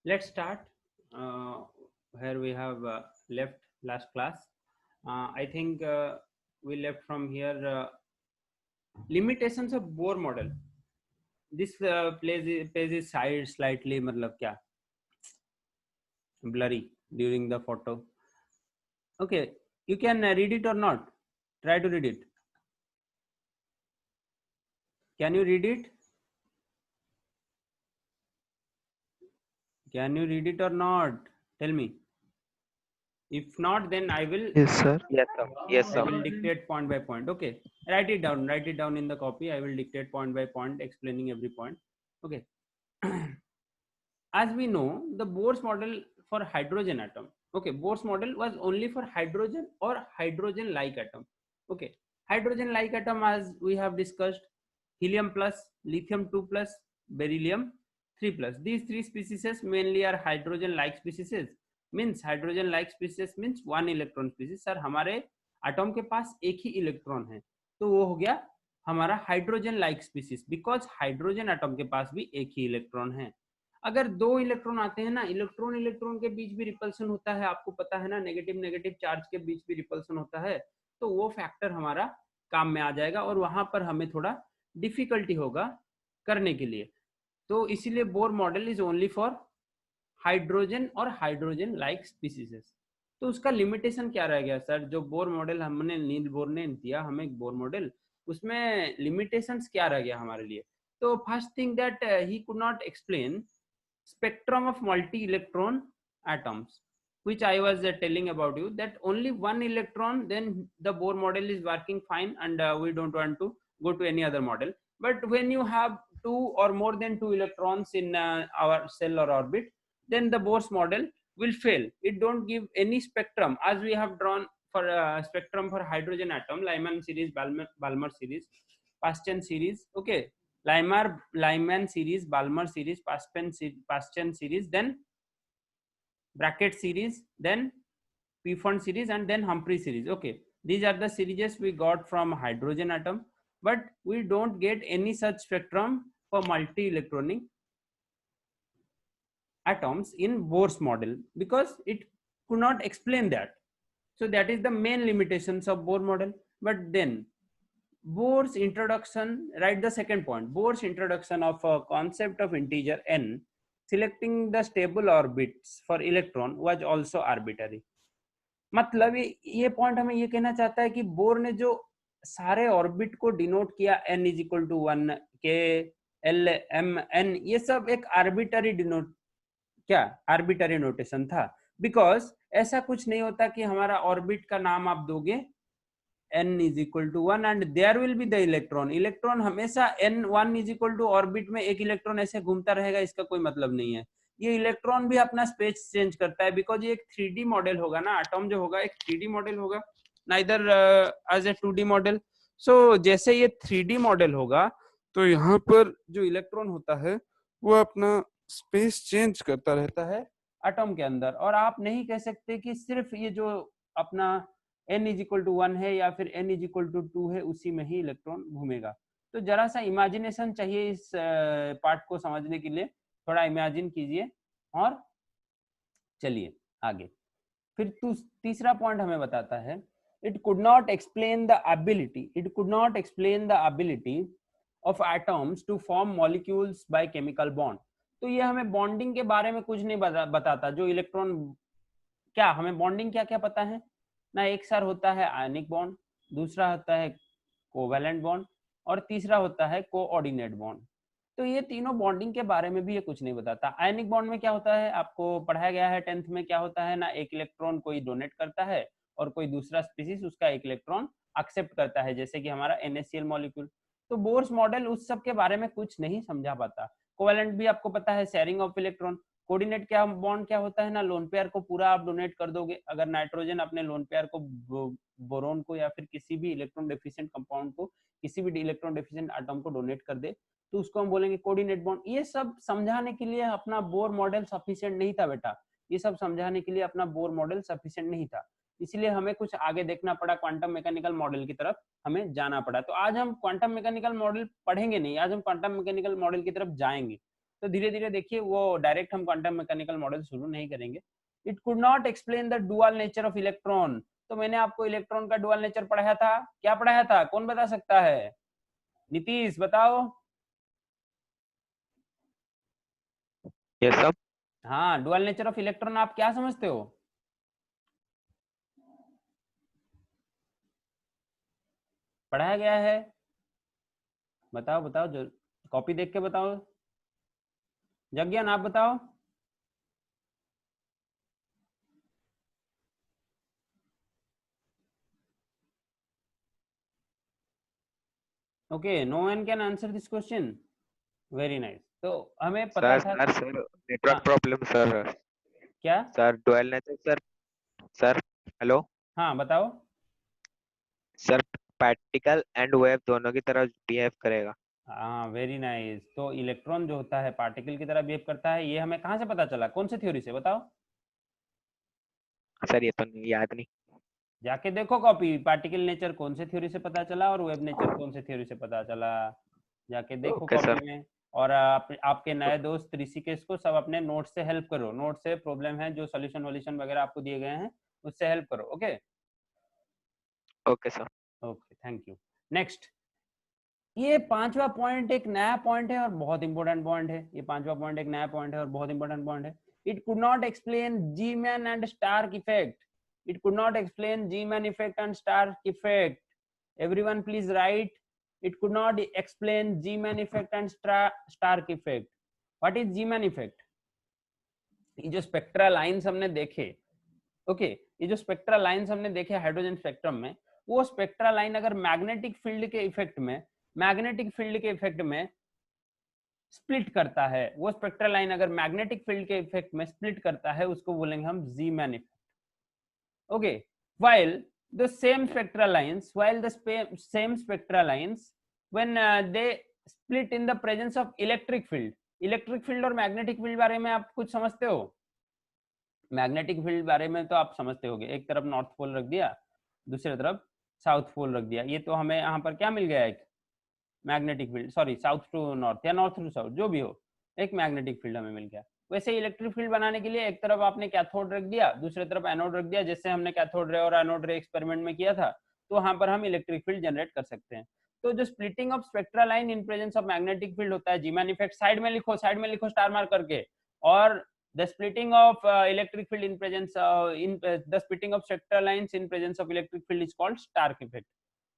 Let's start where we have left last class. I think we left from here limitations of Bohr model. This page is side slightly मतलब क्या blurry during the photo. Okay, you can read it or not. Try to read it. Can you read it? Can you read it or not? Tell me. If not, then I will Yes, sir. Yes, sir. Yes, I sir. will dictate point by point. Okay, write it down. Write it down in the copy. I will dictate point by point, explaining every point. Okay. As we know, the Bohr's model for hydrogen atom. Okay, Bohr's model was only for hydrogen or hydrogen-like atom. Okay, hydrogen-like atom, as we have discussed, helium plus, lithium 2 plus, beryllium 3 plus. These three species mainly are hydrogen-like species. Means hydrogen-like species means one electron species. Sir हमारे atom के पास एक ही electron है, तो वो हो गया हमारा hydrogen like species, because hydrogen atom के पास भी एक ही इलेक्ट्रॉन है. अगर दो इलेक्ट्रॉन आते हैं ना, इलेक्ट्रॉन इलेक्ट्रॉन के बीच भी रिपल्सन होता है, आपको पता है ना, नेगेटिव नेगेटिव चार्ज के बीच भी रिपल्सन होता है, तो वो फैक्टर हमारा काम में आ जाएगा और वहां पर हमें थोड़ा डिफिकल्टी होगा करने के लिए. तो इसीलिए Bohr model is only for hydrogen और हाइड्रोजन लाइक स्पीसीज. तो उसका लिमिटेशन क्या रह गया सर? जो बोर मॉडल हमने नील बोर ने दिया हमें एक बोर मॉडल, उसमें लिमिटेशंस क्या रह गया हमारे लिए? तो first thing that he could not explain spectrum of multi-electron atoms, which I was telling about you, that only one electron, then the Bohr model is working fine, and we don't want to go to any other model. But when you have two or more than two electrons in our cell or orbit, then the Bohr's model will fail. It don't give any spectrum, as we have drawn for spectrum for hydrogen atom, Lyman series, Balmer series, Paschen series. Okay, Lyman series, Balmer series, Paschen series, then Brackett series, then Pfund series, and then Humphrey series. Okay, these are the series we got from hydrogen atom, but we don't get any such spectrum for multi-electronic atoms in Bohr's model because it could not explain that. So that is the main limitations of Bohr model. But then Bohr's introduction, write the second point, Bohr's introduction of a concept of integer n, selecting the stable orbits for electron was also arbitrary. मतलब ये point हमें ये कहना चाहता है कि bore ने जो सारे ऑर्बिट को डिनोट किया n इज इक्वल टू 1, के एल एम एन, ये सब एक आर्बिटरी डिनोट, क्या आर्बिटरी नोटेशन था. बिकॉज ऐसा कुछ नहीं होता कि हमारा ऑर्बिट का नाम आप दोगे n is equal to 1 and there will be the electron. Electron हमेशा n1 is equal to orbit में एक इलेक्ट्रॉन ऐसे घूमता रहेगा, इसका कोई मतलब नहीं है. ये इलेक्ट्रॉन भी अपना स्पेस चेंज करता है, बिकॉज ये एक 3D मॉडल होगा ना, एटॉम जो होगा एक 3D मॉडल होगा, neither as a 2D model. So जैसे ये 3D मॉडल होगा, तो यहाँ पर जो इलेक्ट्रॉन होता है वो अपना स्पेस चेंज करता रहता है एटॉम के अंदर, और आप नहीं कह सकते कि सिर्फ ये जो अपना n इज इक्वल टू 1 है या फिर n इज इक्वल टू 2 है उसी में ही इलेक्ट्रॉन घूमेगा. तो जरा सा इमेजिनेशन चाहिए इस पार्ट को समझने के लिए, थोड़ा इमेजिन कीजिए और चलिए आगे. फिर तीसरा पॉइंट हमें बताता है, it could not explain the ability of atoms to form molecules by chemical bond. तो ये हमें बॉन्डिंग के बारे में कुछ नहीं बताता. जो इलेक्ट्रॉन, क्या हमें बॉन्डिंग क्या क्या पता है ना? एक सर होता है आयनिक बॉन्ड, दूसरा होता है कोवैलेंट बॉन्ड, और तीसरा होता है कोऑर्डिनेट बॉन्ड. तो ये तीनों बॉन्डिंग के बारे में भी ये कुछ नहीं बताता. आयनिक बॉन्ड में क्या होता है आपको पढ़ाया गया है 10th में, क्या होता है ना, एक इलेक्ट्रॉन कोई डोनेट करता है और कोई दूसरा स्पीसीज उसका एक इलेक्ट्रॉन एक्सेप्ट करता है, जैसे कि हमारा NaCl मॉलिक्यूल. तो बोर्स मॉडल उस सब के बारे में कुछ नहीं समझा पाता. कोवैलेंट भी आपको पता है, शेयरिंग ऑफ इलेक्ट्रॉन. कोऑर्डिनेट क्या बॉन्ड क्या होता है ना, लोन पेयर को पूरा आप डोनेट कर दोगे. अगर नाइट्रोजन अपने लोन पेयर को बोरोन को या फिर किसी भी इलेक्ट्रॉन डेफिशिएंट कंपाउंड को, किसी भी इलेक्ट्रॉन डेफिशिएंट एटम को डोनेट कर दे, तो उसको हम बोलेंगे कोऑर्डिनेट बॉन्ड. ये सब समझाने के लिए अपना बोर मॉडल सफिशिएंट नहीं था बेटा. ये सब समझाने के लिए अपना बोर मॉडल सफिशिएंट नहीं था, इसलिए हमें कुछ आगे देखना पड़ा, क्वांटम मैकेनिकल मॉडल की तरफ हमें जाना पड़ा. तो आज हम क्वांटम मैकेनिकल मॉडल पढ़ेंगे नहीं, आज हम क्वांटम मैकेनिकल मॉडल की तरफ जाएंगे. तो धीरे धीरे देखिए वो डायरेक्ट हम क्वांटम मैकेनिकल मॉडल शुरू नहीं करेंगे. It could not explain the dual nature of electron. तो मैंने आपको इलेक्ट्रॉन का डुअल नेचर पढ़ाया था. क्या पढ़ाया था? कौन बता सकता है? नीतीश बताओ. ये सब हाँ, डुअल नेचर ऑफ इलेक्ट्रॉन आप क्या समझते हो? पढ़ाया गया है? बताओ बताओ, जो कॉपी देख के बताओ. यज्ञान आप बताओ. Okay, no one can answer this question. Very nice. तो हमें पता सर था. सर सर नेटवर्क हाँ, प्रॉब्लम सर. क्या? Sir dual nature sir. Sir hello. हाँ बताओ. सर पार्टिकल एंड वेव दोनों की तरह बिहेव करेगा. हाँ, वेरी नाइस. तो इलेक्ट्रॉन जो होता है पार्टिकल की तरह बिहेव करता है, ये हमें कहाँ से पता चला? कौन से थ्योरी से बताओ? सर ये तो नहीं, याद नहीं. जाके देखो कॉपी. पार्टिकल नेचर कौन से थ्योरी से पता चला और वेव नेचर कौन से थ्योरी से पता चला. जाके देखो ओके कॉपी सर. में. और आपके नए दोस्त ऋषिकेश को सब अपने नोट से हेल्प करो. नोट से प्रॉब्लम है जो सोल्यूशन वोल्यूशन वगैरह आपको दिए गए हैं, उससे हेल्प करो. Okay. Okay sir. Okay, thank you. Next. ये पांचवा पॉइंट एक नया पॉइंट है और बहुत इंपॉर्टेंट पॉइंट है. ये पांचवा पॉइंट एक नया पॉइंट है और बहुत इंपॉर्टेंट पॉइंट है. It could not explain Zeeman and Stark effect. It could not explain Zeeman effect and Stark effect. Everyone please write. It could not explain Zeeman effect and Stark effect. What is Zeeman effect? ये जो spectra lines हमने देखे, okay, ये जो spectra lines हमने देखे hydrogen spectrum में, वो स्पेक्ट्रा लाइन अगर मैग्नेटिक फील्ड के इफेक्ट में स्प्लिट करता है, वो स्पेक्ट्रल लाइन अगर मैग्नेटिक फील्ड के इफेक्ट में स्प्लिट करता है, उसको बोलेंगे हम Zeeman effect. Okay. while the same spectral lines when they split in the presence of electric field. Electric field और मैग्नेटिक फील्ड बारे में आप कुछ समझते हो? मैग्नेटिक फील्ड बारे में तो आप समझते होगे. एक तरफ नॉर्थ पोल रख दिया, दूसरी तरफ साउथ पोल रख दिया. ये तो हमें यहाँ पर क्या मिल गया? एक magnetic field, sorry south to north या नॉर्थ टू साउथ, जो भी हो, एक मैग्नेटिक फील्ड हमें मिल गया. वैसे इलेक्ट्रिक फील्ड बनाने के लिए एक तरफ आपने कैथोड रख दिया, दूसरी तरफ एनोड रख दिया, जैसे हमने कैथोड रे और एनोड रे एक्सपेरिमेंट में किया था. तो वहां पर हम इलेक्ट्रिक फील्ड जनरेट कर सकते हैं. तो जो splitting of spectral line in presence of magnetic field होता है, जीमैन इफेक्ट, साइड में लिखो स्टार मार्क करके. और the splitting of electric field in presence the splitting of spectral lines in presence of electric field is called Stark effect.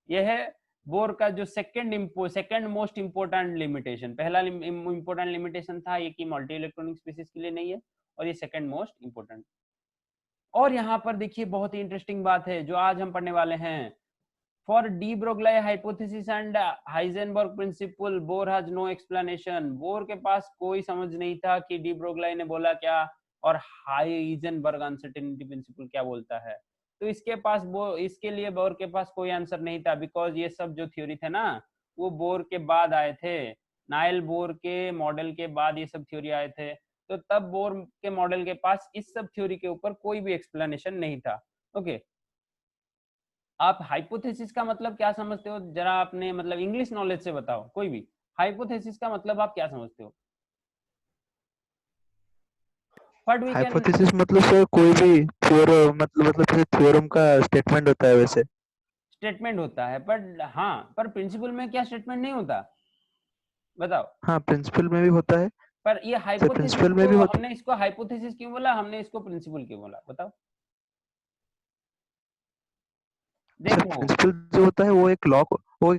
यह है bore का जो सेकंड मोस्ट इंपोर्टेंट लिमिटेशन. पहला important limitation था ये कि मल्टी इलेक्ट्रॉनिक स्पीसीज के लिए नहीं है, और ये सेकंड मोस्ट इंपोर्टेंट. और यहाँ पर देखिए बहुत ही इंटरेस्टिंग बात है जो आज हम पढ़ने वाले हैं. For de Broglie hypothesis and Heisenberg principle Bohr has no explanation. Bohr के पास कोई समझ नहीं था कि डी ब्रोगली ने बोला क्या और हाइजेनबर्ग अनसर्टेनिटी प्रिंसिपल क्या बोलता है. तो इसके लिए बोर के पास कोई आंसर नहीं था, बिकॉज ये सब जो थ्योरी थे ना, वो बोर के बाद आए थे. नाइल बोर के मॉडल के बाद ये सब थ्योरी आए थे. तो तब बोर के मॉडल के पास इस सब थ्योरी के ऊपर कोई भी एक्सप्लेनेशन नहीं था. ओके. आप हाइपोथेसिस का मतलब क्या समझते हो? जरा आपने मतलब इंग्लिश नॉलेज से बताओ. कोई भी हाइपोथेसिस का मतलब आप क्या समझते हो? What we can. हाइपोथेसिस मतलब सर कोई भी थ्योरम, मतलब जैसे थ्योरम का स्टेटमेंट होता है वैसे. स्टेटमेंट होता है, पर हाँ, पर प्रिंसिपल में क्या स्टेटमेंट नहीं होता? बताओ. हाँ, प्रिंसिपल में भी होता है पर ये सर, हाइपोथेसिस प्रिंसिपल में को भी होता हमने इसको हाइपोथेसिस क्यों बोला, हमने इसको प्रिंसिपल क्यों बोला? बताओ. है सर. देखो. प्रिंसिपल जो होता है वो एक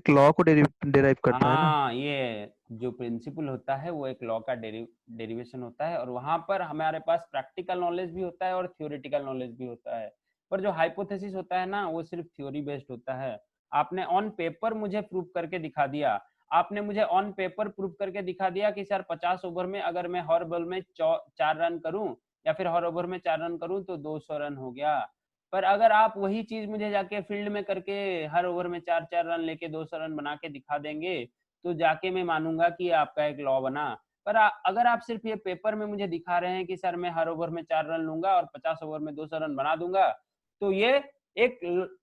लॉ को डेराइव करता है ना. हाँ, ये जो प्रिंसिपल होता है वो एक लॉ का डेरिवेशन होता है, और वहां पर हमारे पास प्रैक्टिकल नॉलेज भी होता है और थ्योरेटिकल नॉलेज भी होता है. पर जो हाइपोथेसिस होता है ना, वो सिर्फ थ्योरी बेस्ड होता है. आपने ऑन पेपर मुझे प्रूव करके दिखा दिया. आपने मुझे ऑन पेपर प्रूव करके दिखा दिया कि सर 50 ओवर में अगर मैं हर बॉल में 4 रन करूं, या फिर हर ओवर में 4 रन करूं, तो 200 रन हो गया. पर अगर आप वही चीज मुझे जाके फील्ड में करके हर ओवर में 4 रन लेके 200 रन बना के दिखा देंगे, तो जाके मैं मानूंगा कि आपका एक लॉ बना. पर अगर आप सिर्फ ये पेपर में मुझे दिखा रहे हैं कि सर मैं हर ओवर में 4 रन लूंगा और 50 ओवर में 200 रन बना दूंगा, तो ये एक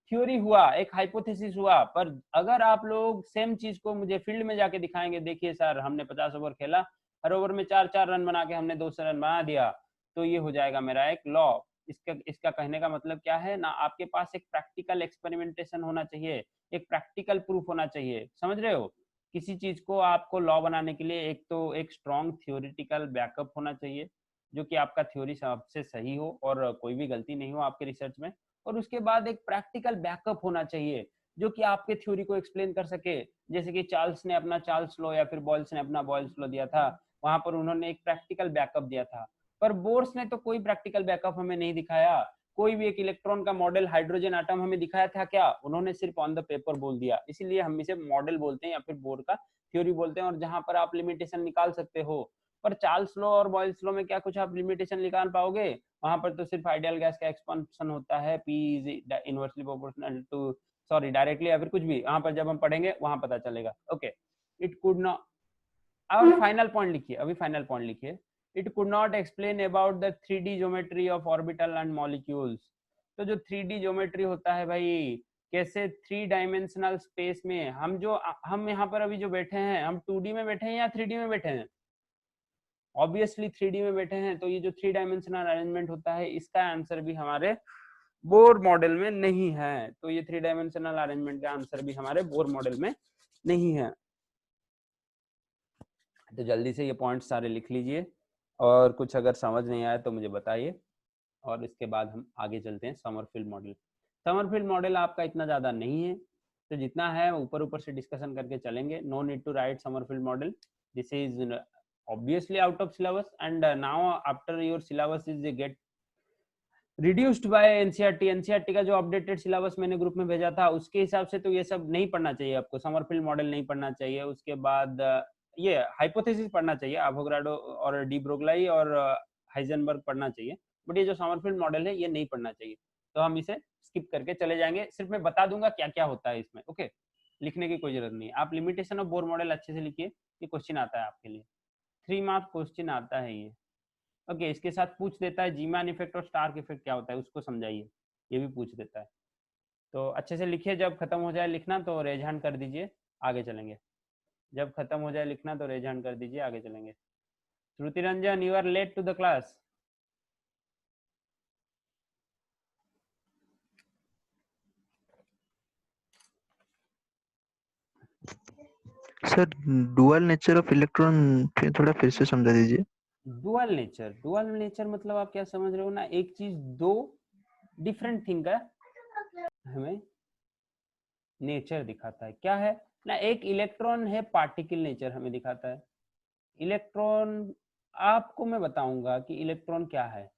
थ्योरी हुआ, एक हाइपोथेसिस हुआ. पर अगर आप लोग सेम चीज को मुझे फील्ड में जाके दिखाएंगे, देखिए सर हमने 50 ओवर खेला हर ओवर में 4 रन बना के हमने 200 रन बना दिया, तो ये हो जाएगा मेरा एक लॉ। इसका कहने का मतलब क्या है ना, आपके पास एक प्रैक्टिकल एक्सपेरिमेंटेशन होना चाहिए, एक प्रैक्टिकल प्रूफ होना चाहिए, समझ रहे हो। किसी चीज को आपको लॉ बनाने के लिए एक तो एक स्ट्रॉन्ग थियोरिटिकल बैकअप होना चाहिए, जो कि आपका थ्योरी सबसे सही हो और कोई भी गलती नहीं हो आपके रिसर्च में, और उसके बाद एक प्रैक्टिकल बैकअप होना चाहिए जो कि आपके थ्योरी को एक्सप्लेन कर सके। जैसे कि चार्ल्स ने अपना चार्ल्स लॉ या फिर बॉयल्स ने अपना बॉयल्स लॉ दिया था, वहां पर उन्होंने एक प्रैक्टिकल बैकअप दिया था। पर बोर्स ने तो कोई प्रैक्टिकल बैकअप हमें नहीं दिखाया, कोई भी एक इलेक्ट्रॉन का मॉडल हाइड्रोजन आटम हमें दिखाया था क्या? उन्होंने सिर्फ ऑन द पेपर बोल दिया। इसीलिए हम इसे मॉडल बोलते हैं या फिर बोर का थ्योरी बोलते हैं, और जहां पर आप लिमिटेशन निकाल सकते हो। पर चार्ल्स लॉ और बॉयल्स लॉ में क्या कुछ आप लिमिटेशन निकाल पाओगे? वहां पर तो सिर्फ आइडियल गैस का एक्सपांशन होता है, P is inversely proportional to, sorry directly या फिर कुछ भी, वहां पर जब हम पढ़ेंगे वहां पता चलेगा। ओके, इट कुड नॉट, और फाइनल पॉइंट लिखिए, अभी फाइनल पॉइंट लिखिए, it could not explain about the 3D geometry of orbital and molecules. तो जो 3D ज्योमेट्री होता है भाई, कैसे 3 डायमेंशनल स्पेस में हम यहाँ पर अभी जो बैठे हैं, हम 2D में बैठे हैं या 3D में बैठे हैं? ऑब्वियसली 3D में बैठे हैं, तो ये जो 3 डायमेंशनल अरेंजमेंट होता है, इसका आंसर भी हमारे बोर मॉडल में नहीं है। तो ये 3 डायमेंशनल अरेंजमेंट का आंसर भी हमारे बोर मॉडल में नहीं है। तो जल्दी से ये पॉइंट्स सारे लिख लीजिए, और कुछ अगर समझ नहीं आया तो मुझे बताइए, और इसके बाद हम आगे चलते हैं समरफील्ड मॉडल। समरफील्ड मॉडल आपका इतना ज़्यादा नहीं है, तो जितना है ऊपर ऊपर से डिस्कशन करके चलेंगे। No need to write Sommerfeld model, this is obviously out of syllabus, and now after your syllabus is get reduced by NCERT का जो अपडेटेड सिलेबस मैंने ग्रुप में भेजा था, उसके हिसाब से तो ये सब नहीं पढ़ना चाहिए आपको, समरफील्ड मॉडल नहीं पढ़ना चाहिए। उसके बाद ये हाइपोथेसिस पढ़ना चाहिए, एवोगाड्रो और डी ब्रोगली और हाइजेनबर्ग पढ़ना चाहिए, बट ये जो समरफील्ड मॉडल है ये नहीं पढ़ना चाहिए। तो हम इसे स्किप करके चले जाएंगे, सिर्फ मैं बता दूंगा क्या क्या होता है इसमें। ओके, लिखने की कोई जरूरत नहीं है। आप लिमिटेशन ऑफ बोर मॉडल अच्छे से लिखिए, ये क्वेश्चन आता है आपके लिए, 3 मार्क्स क्वेश्चन आता है ये। ओके, इसके साथ पूछ देता है जीमान इफेक्ट और स्टार्क इफेक्ट क्या होता है, उसको समझाइए, ये भी पूछ देता है। तो अच्छे से लिखिए, जब खत्म हो जाए लिखना तो रेज हैंड कर दीजिए, आगे चलेंगे। जब खत्म हो जाए लिखना तो रेज हैंड कर दीजिए, आगे चलेंगे। Shruti Ranjan, you are late to the class. Sir dual nature of electron थोड़ा फिर से समझा दीजिए। डुअल नेचर मतलब आप क्या समझ रहे हो ना, एक चीज दो डिफरेंट थिंग का हमें नेचर दिखाता है। क्या है ना, एक इलेक्ट्रॉन है पार्टिकल नेचर हमें दिखाता है। इलेक्ट्रॉन, आपको मैं बताऊंगा कि इलेक्ट्रॉन क्या है,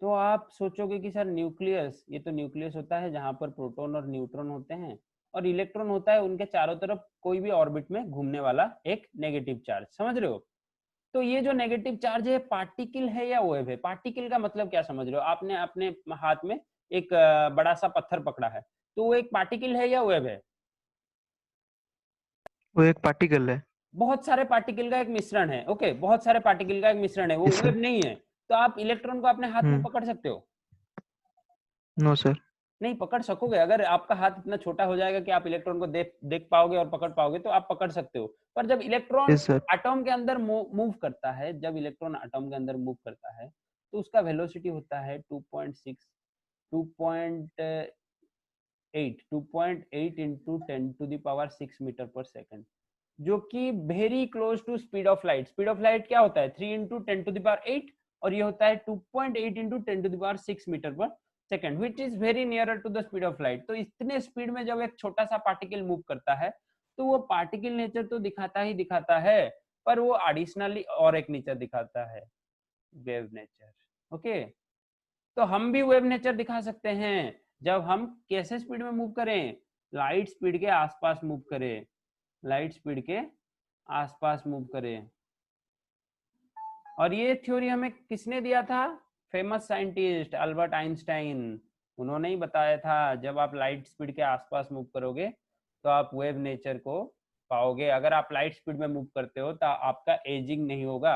तो आप सोचोगे कि सर न्यूक्लियस, ये तो न्यूक्लियस होता है जहां पर प्रोटॉन और न्यूट्रॉन होते हैं, और इलेक्ट्रॉन होता है उनके चारों तरफ कोई भी ऑर्बिट में घूमने वाला एक नेगेटिव चार्ज, समझ रहे हो। तो ये जो नेगेटिव चार्ज है पार्टिकल है या वेव है? पार्टिकल का मतलब क्या समझ रहे हो? आपने अपने हाथ में एक बड़ा सा पत्थर पकड़ा है, तो वो एक पार्टिकल है या वेव है? वो एक पार्टिकल है। बहुत सारे पार्टिकल का एक मिश्रण है। ओके, बहुत सारे पार्टिकल का एक मिश्रण है, वो यस वेव सर। नहीं है। तो आप इलेक्ट्रॉन को अपने हाथ में पकड़ सकते हो? No sir. नहीं पकड़ सकोगे। अगर आपका हाथ इतना छोटा हो जाएगा कि आप इलेक्ट्रॉन को देख पाओगे और पकड़ पाओगे तो आप पकड़ सकते हो। पर जब इलेक्ट्रॉन यस सर। एटॉम के अंदर मूव करता है, जब इलेक्ट्रॉन एटॉम के अंदर मूव करता है, तो उसका वेलोसिटी होता है 2.6 2.8 इंटू 10⁶ मीटर पर सेकेंड, जो कि very close to speed of light. Speed of light क्या होता है? 3 इंटू 10⁸, और ये होता है 2.8 into 10⁶ metre per second, which is very nearer to the speed of light. तो इतने स्पीड में जब एक छोटा सा पार्टिकल मूव करता है, तो वो पार्टिकल नेचर तो दिखाता ही दिखाता है, पर वो एडिशनली और एक नेचर दिखाता है, वेव नेचर। ओके, तो हम भी वेव नेचर दिखा सकते हैं जब हम कैसे स्पीड में मूव करें, लाइट स्पीड के आसपास मूव करें, लाइट स्पीड के आसपास मूव करें। और ये थ्योरी हमें किसने दिया था? फेमस साइंटिस्ट अल्बर्ट आइंस्टाइन, उन्होंने ही बताया था जब आप लाइट स्पीड के आसपास मूव करोगे तो आप वेव नेचर को पाओगे। अगर आप लाइट स्पीड में मूव करते हो तो आपका एजिंग नहीं होगा।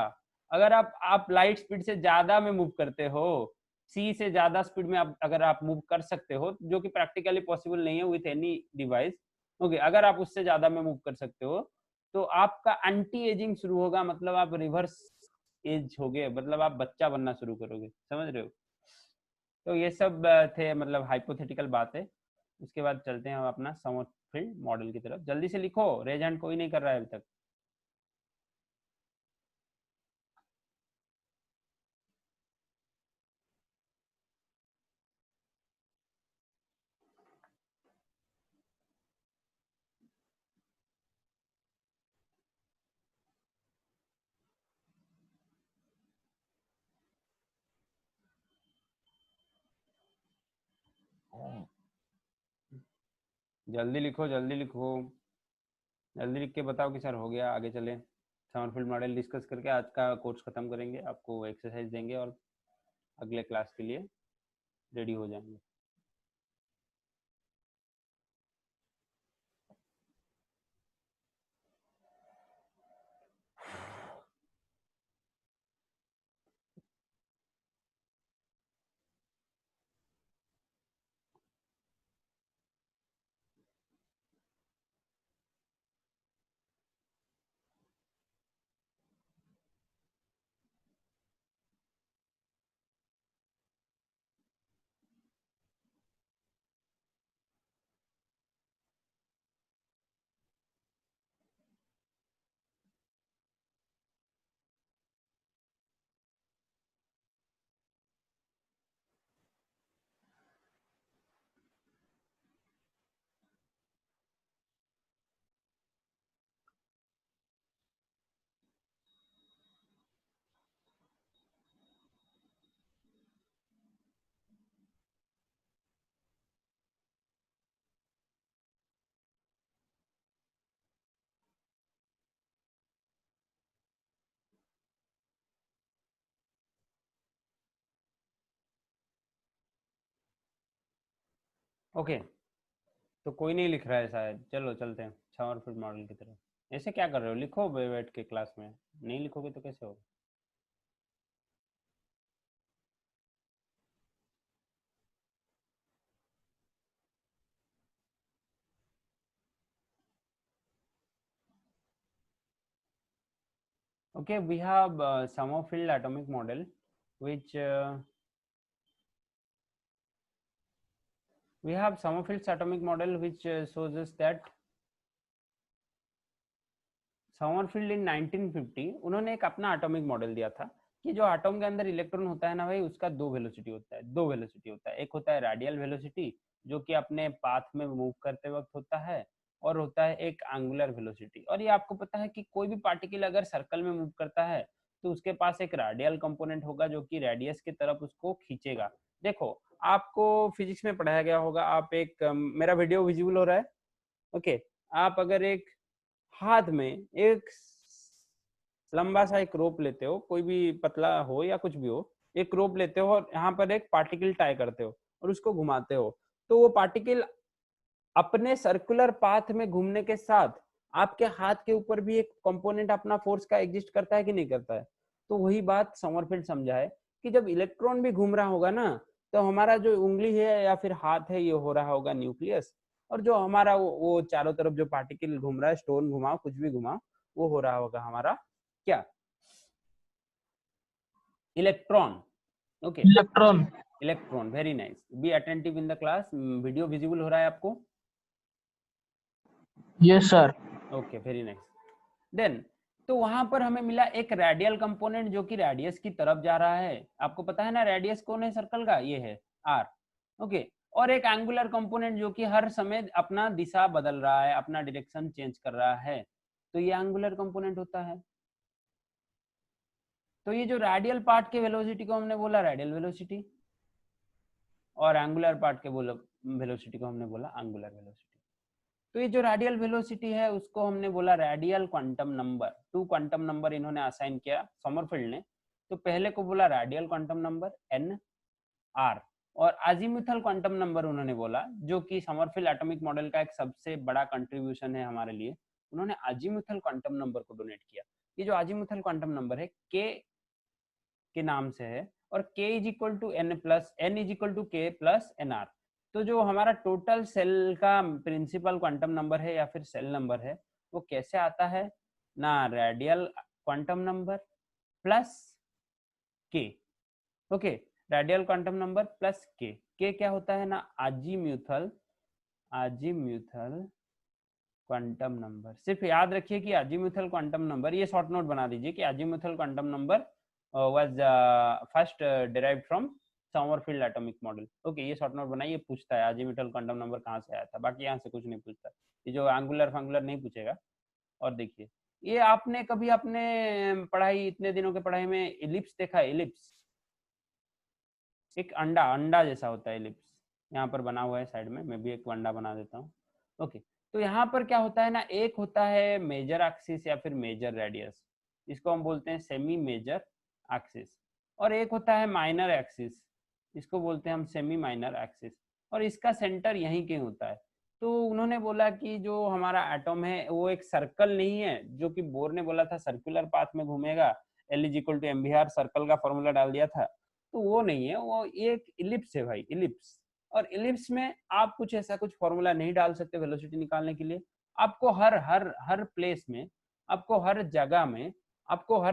अगर आप लाइट स्पीड से ज्यादा में मूव करते हो, सी से ज्यादा स्पीड में अगर आप मूव कर सकते हो, जो कि प्रैक्टिकली पॉसिबल नहीं है विथ एनी डिवाइस, ओके, अगर आप उससे ज्यादा में मूव कर सकते हो, तो आपका एंटी एजिंग शुरू होगा, मतलब आप रिवर्स एज हो गए, मतलब आप बच्चा बनना शुरू करोगे, समझ रहे हो। तो ये सब थे मतलब हाइपोथेटिकल बात है। उसके बाद चलते हैं हम अपना समरफील्ड मॉडल की तरफ। जल्दी से लिखो, रेज हैंड कोई नहीं कर रहा है अभी तक। जल्दी लिखो, जल्दी लिखो, जल्दी लिख के बताओ कि सर हो गया, आगे चले। समरफील्ड मॉडल डिस्कस करके आज का कोर्स खत्म करेंगे, आपको एक्सरसाइज देंगे और अगले क्लास के लिए रेडी हो जाएंगे। ओके, तो कोई नहीं लिख रहा है शायद, चलो चलते हैं समरफील्ड मॉडल की तरफ। ऐसे क्या कर रहे हो, लिखो बैठ के क्लास में, नहीं लिखोगे तो कैसे होगा। Okay, we have Sommerfeld atomic model, which we have Sommerfeld's atomic model, which shows us that Sommerfeld in 1950 उन्होंने एक अपना एटॉमिक मॉडल दिया था कि जो एटॉम के अंदर इलेक्ट्रॉन होता है ना भाई, उसका दो वेलोसिटी होता है, दो वेलोसिटी होता है। एक होता है रेडियल वेलोसिटी जो कि अपने पाथ में मूव करते वक्त होता है, और होता है एक एंगुलर वेलोसिटी। और ये आपको पता है कि कोई भी पार्टिकल अगर सर्कल में मूव करता है तो उसके पास एक रेडियल कंपोनेंट होगा जो कि रेडियस की तरफ उसको खींचेगा। देखो, आपको फिजिक्स में पढ़ाया गया होगा, आप एक मेरा वीडियो विजिबल हो रहा है, ओके। आप अगर एक हाथ में एक लंबा सा एक रोप लेते हो, कोई भी पतला हो या कुछ भी हो, एक रोप लेते हो और यहाँ पर एक पार्टिकल टाई करते हो और उसको घुमाते हो, तो वो पार्टिकल अपने सर्कुलर पाथ में घूमने के साथ आपके हाथ के ऊपर भी एक कंपोनेंट अपना फोर्स का एग्जिस्ट करता है कि नहीं करता है। तो वही बात समरफील्ड समझा है कि जब इलेक्ट्रॉन भी घूम रहा होगा ना, तो हमारा जो उंगली है या फिर हाथ है, ये हो रहा होगा न्यूक्लियस, और जो हमारा वो चारों तरफ जो पार्टिकल घूम रहा है, स्टोन घुमाओ कुछ भी घुमाओ, वो हो रहा होगा हमारा क्या, electron. Okay, electron. Electron, very nice, be attentive in the class. Video visible हो रहा है आपको? Yes sir. Okay, very nice. Then तो वहां पर हमें मिला एक रेडियल कंपोनेंट जो कि रेडियस की तरफ जा रहा है। आपको पता है ना रेडियस कौन है सर्कल का, ये है आर, ओके। और एक एंगुलर कंपोनेंट जो कि हर समय अपना दिशा बदल रहा है, अपना डायरेक्शन चेंज कर रहा है, तो ये एंगुलर कंपोनेंट होता है। तो ये जो रेडियल पार्ट के वेलोसिटी को हमने बोला रेडियल वेलोसिटी, और एंगुलर पार्ट के वेलोसिटी को हमने बोला एंगुलर वेलोसिटी। तो ये जो रेडियल वेलोसिटी है उसको हमने बोला radial quantum number. Two quantum number इन्होंने असाइन किया समरफील्ड ने। तो पहले को बोला radial quantum number n r, और अजीमुथल क्वांटम नंबर उन्होंने बोला, जो कि समरफील्ड एटॉमिक मॉडल का एक सबसे बड़ा कंट्रीब्यूशन है हमारे लिए। उन्होंने अजीमुथल क्वांटम नंबर को डोनेट किया। ये जो अजीमुथल क्वांटम नंबर है के नाम से है, और k is equal to n plus n is equal to k plus n r. तो जो हमारा टोटल सेल का प्रिंसिपल क्वांटम नंबर है या फिर सेल नंबर है, वो कैसे आता है, ना रेडियल क्वांटम नंबर प्लस के। Okay, radial quantum number plus के क्या होता है ना, अजीम्यूथल क्वांटम नंबर। सिर्फ याद रखिए कि अजीम्यूथल क्वांटम नंबर, ये शॉर्ट नोट बना दीजिए कि azimuthal quantum number was first derived from Sommerfeld atomic model. Okay, ये शॉर्ट नोट बनाइए, पूछता है अजीम्यूथल क्वांटम नंबर कहाँ से आया था, बाकी यहाँ से कुछ नहीं पूछता, ये जो एंगुलर फंगुलर नहीं पूछेगा। और देखिए, ये आपने कभी अपने पढ़ाई, इतने दिनों के पढ़ाई में इलिप्स देखा है? इलिप्स एक अंडा जैसा होता है इलिप्स, यहाँ पर बना हुआ है साइड में, मैं भी एक अंडा बना देता हूँ। ओके, तो यहाँ पर क्या होता है ना, एक होता है मेजर एक्सिस या फिर मेजर रेडियस, इसको हम बोलते हैं सेमी मेजर एक्सिस, और एक होता है माइनर एक्सिस, इसको बोलते हैं हम सेमी माइनर एक्सिस, और इसका सेंटर यहीं कहीं होता है। तो उन्होंने बोला कि जो हमारा एटॉम है वो एक सर्कल नहीं है, जो कि बोर ने बोला था सर्कुलर पाथ में घूमेगा, L = mvr, सर्कल का फॉर्मूला डाल दिया था, तो वो नहीं है, वो एक इलिप्स है भाई, इलिप्स। और इलिप्स में आप कुछ ऐसा कुछ फॉर्मूला नहीं डाल सकते वेलोसिटी निकालने के लिए, आपको हर प्लेस में, आपको हर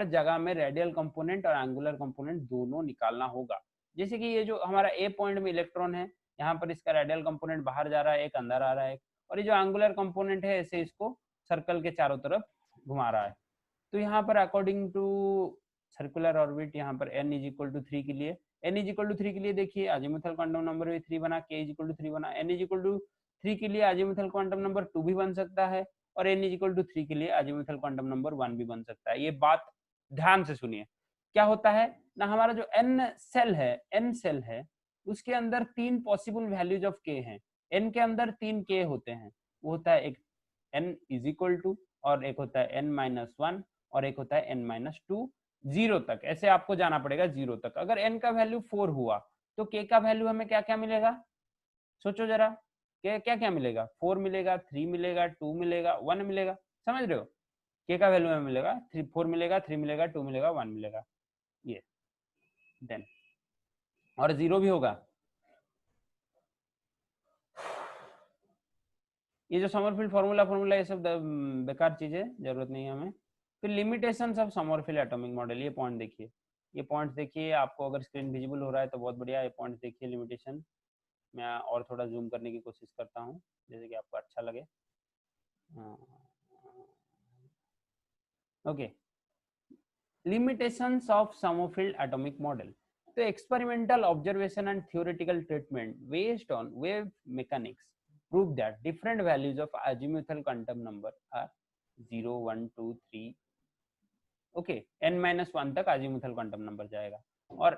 जगह में रेडियल कंपोनेंट और एंगुलर कंपोनेंट दोनों निकालना होगा। जैसे कि ये जो हमारा ए पॉइंट में इलेक्ट्रॉन है, यहाँ पर इसका रेडियल कंपोनेंट बाहर जा रहा है, एक अंदर आ रहा है, और ये जो एंगुलर कंपोनेंट है ऐसे इसको सर्कल के चारों तरफ घुमा रहा है। तो यहाँ पर अकॉर्डिंग टू सर्कुलर ऑर्बिट, यहाँ पर n = 3 के लिए, देखिए अजीमुथल क्वांटम नंबर भी 3 बना, k = 3 बना, n = 3 के लिए अजीमुथल क्वांटम नंबर 2 भी बन सकता है, और n = 3 के लिए अजीमुथल क्वांटम नंबर 1 भी बन सकता है। ये बात ध्यान से सुनिए, क्या होता है ना, हमारा जो n सेल है उसके अंदर 3 पॉसिबल वैल्यूज ऑफ k हैं, n के अंदर 3 k होते हैं, वो होता है एक n = और एक होता है n-1 और एक होता है n-2, 0 तक, ऐसे आपको जाना पड़ेगा 0 तक। अगर n का वैल्यू 4 हुआ तो k का वैल्यू हमें क्या क्या मिलेगा, सोचो जरा, क्या क्या मिलेगा, 4 मिलेगा, 3 मिलेगा, 2 मिलेगा, 1 मिलेगा, समझ रहे हो, k का वैल्यू हमें मिलेगा 4 मिलेगा, 3 मिलेगा, 2 मिलेगा, 1 मिलेगा, ये देन, और 0 भी होगा। ये जो समरफील्ड फॉर्मूला ये सब बेकार चीज है, जरूरत नहीं है हमें। फिर limitations of Sommerfeld atomic model, ये पॉइंट देखिए, ये पॉइंट देखिए, आपको अगर स्क्रीन विजिबल हो रहा है तो बहुत बढ़िया, ये पॉइंट देखिए लिमिटेशन। मैं और थोड़ा जूम करने की कोशिश करता हूँ जैसे कि आपको अच्छा लगे। Okay, limitations of Sommerfeld atomic model. So experimental observation and theoretical treatment based on wave mechanics prove that different values of azimuthal quantum number are 0, 1, 2, 3, okay, n-1 तक azimuthal quantum number जाएगा, और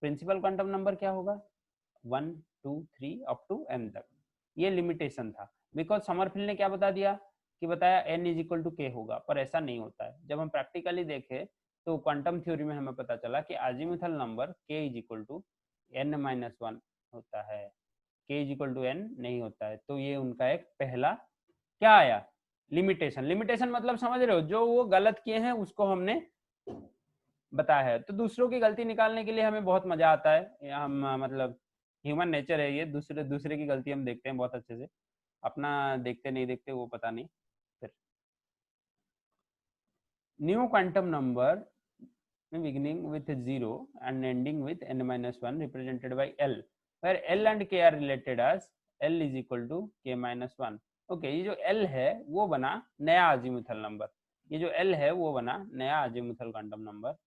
प्रिंसिपल क्वांटम नंबर क्या होगा 1, 2, 3 up to n तक। ये limitation था, because Sommerfeld ने क्या बता दिया कि बताया n = k होगा, पर ऐसा नहीं होता है। जब हम प्रैक्टिकली देखें तो क्वांटम थ्योरी में हमें पता चला कि अजीमुथल नंबर k = n-1 होता है, k = n नहीं होता है। तो ये उनका एक पहला क्या आया, लिमिटेशन मतलब समझ रहे हो, जो वो गलत किए हैं उसको हमने बताया है। तो दूसरों की गलती निकालने के लिए हमें बहुत मजा आता है, हम मतलब ह्यूमन नेचर है ये, दूसरे की गलती हम देखते हैं बहुत अच्छे से, अपना देखते नहीं देखते वो पता नहीं। फिर new quantum number beginning with 0 and ending with n-1 represented by L, where L and K are related as L = k-1। Okay, ये जो L है वो बना नया अजीमुथल नंबर, ये जो L है वो बना नया अजीमुथल क्वांटम नंबर,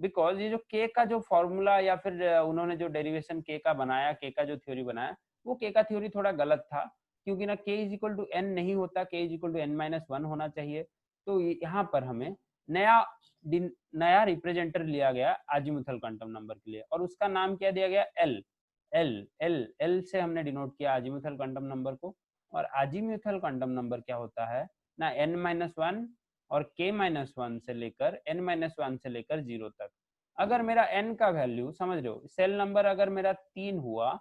बिकॉज ये जो K का जो फॉर्मूला या फिर उन्होंने जो डेरिवेशन K का बनाया, K का जो थ्योरी बनाया, वो K का थ्योरी थोड़ा गलत था, क्योंकि ना K = n नहीं होता, K = n-1 होना चाहिए। तो यहाँ पर हमें नया रिप्रेजेंटर लिया गया अजीमुथल क्वांटम नंबर के लिए, और उसका नाम क्या दिया गया, एल से हमने डिनोट किया अजीमुथल क्वांटम नंबर को। और अजीमुथल क्वांटम नंबर क्या होता है ना, n-1 और k-1 से लेकर n-1 से लेकर 0 तक। अगर मेरा n का वैल्यू, समझ रहे हो, सेल नंबर अगर मेरा 3 हुआ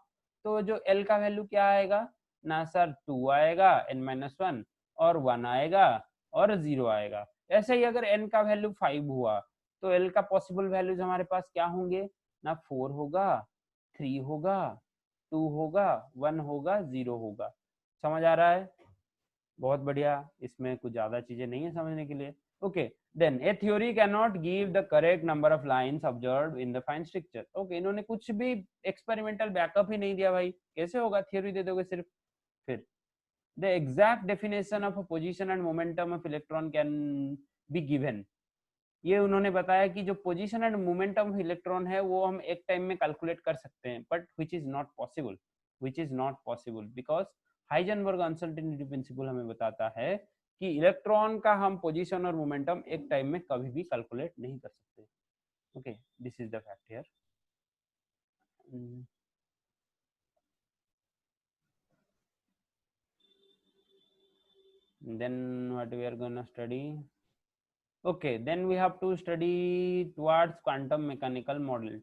तो जो l का वैल्यू क्या आएगा ना सर, 2 आएगा, n-1 और 1 आएगा और 0 आएगा। ऐसे ही अगर n का वैल्यू 5 हुआ तो l का पॉसिबल वैल्यूज हमारे पास क्या होंगे ना, 4 होगा, 3 होगा, 2 होगा, 1 होगा, 0 होगा। समझ आ रहा है, बहुत बढ़िया, इसमें कुछ ज्यादा चीजें नहीं है समझने के लिए। Okay, then a theory cannot give the correct number of lines observed in the fine structure. Okay, इन्होंने कुछ भी experimental backup ही नहीं दिया भाई, कैसे होगा, theory दे दोगे सिर्फ. फिर the exact definition of a position and momentum of electron can be given. ये उन्होंने बताया कि जो position and momentum of electron है वो हम एक टाइम में कैलकुलेट कर सकते हैं, but which is not possible because Heisenberg uncertainty principle हमें बताता है कि इलेक्ट्रॉन का हम पोजीशन और मोमेंटम एक टाइम में कभी भी कैलकुलेट नहीं कर सकते. Okay, this is the fact here. then what we are gonna study? Okay, then we have to study towards quantum mechanical model,